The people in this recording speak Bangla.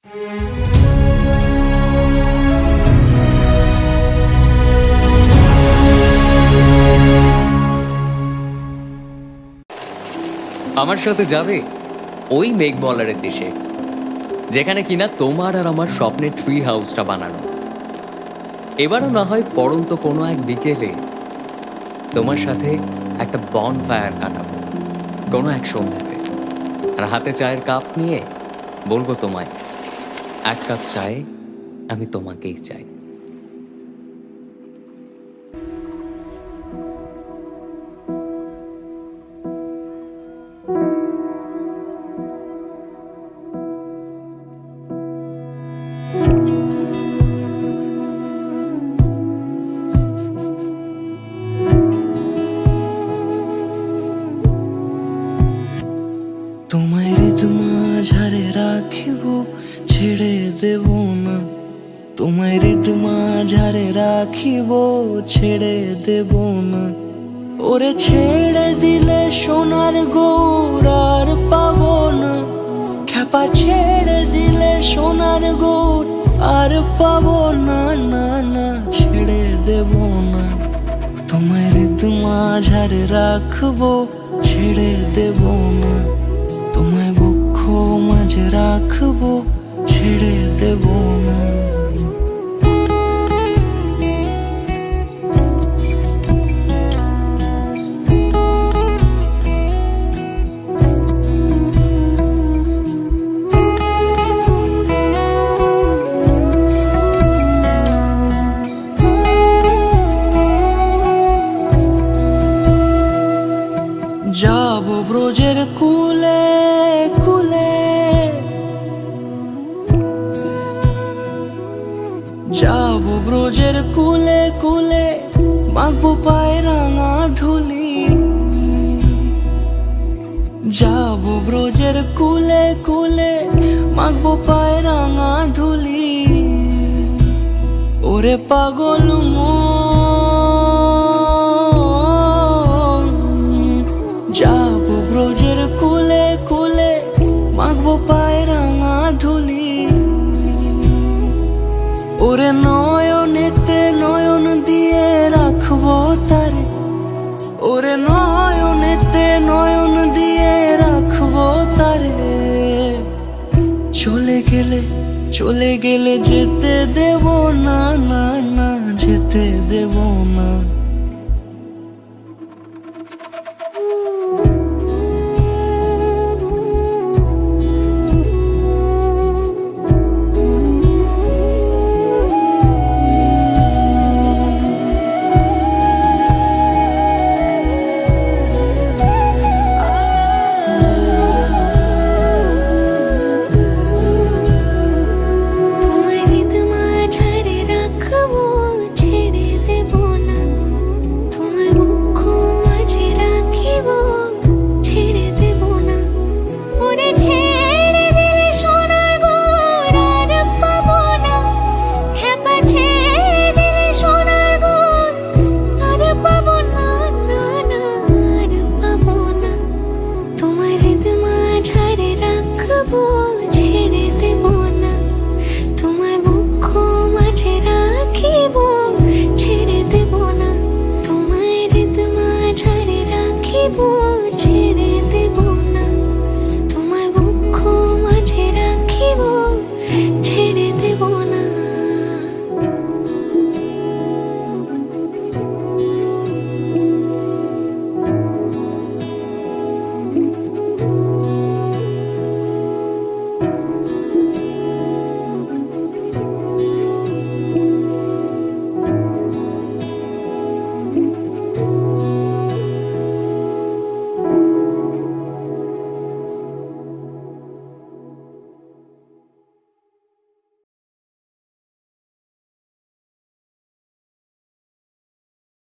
আমার সাথে যাবে ওই মেঘমলারের দেশে, যেখানে কিনা তোমার আর আমার স্বপ্নের ট্রি হাউসটা বানানো। এবারও না হয় পড়ন্ত কোনো এক বিকেলে তোমার সাথে একটা বন ফায়ার কাটাবো কোনো এক সন্ধ্যাতে, আর হাতে চায়ের কাপ নিয়ে বলবো তোমায়, এক কাপ চায়ে আমি তোমাকেই চাই। তোমায় হৃদ মাঝারে রাখিব, ছেড়ে দেব না। তোমায় হৃদ মাঝারে রাখিব, ছেড়ে দেব না। ওরে ছেড়ে দিলে সোনার গৌর আর পাবো না। খ্যাপা ছেড়ে দিলে সোনার গৌর আর পাবো না, না না ছেড়ে দেব না। তোমায় হৃদ মাঝারে রাখবো, ছেড়ে দেব না। তোমায় বক্ষ মাঝে রাখবো, ছেড়ে দেব না। যাব ব্রজের কুলে কুলে, যাব ব্রজের কুলে কুলে, মাখবো পায়ে রাঙা ধুলি। যাব ব্রজের কুলে কুলে, মাখবো পায়ে রাঙা ধুলি। ওরে পাগল যাব ব্রজের কুলে কুলে, মাখবো পায়ে রাঙা ধুলি। ওরে নয়নেতে নয়ন দিয়ে রাখবো তারে, ওরে নয়নেতে নয়ন দিয়ে রাখবো তারে। চলে গেলে চলে গেলে যেতে দেব না, না না যেতে দেব না।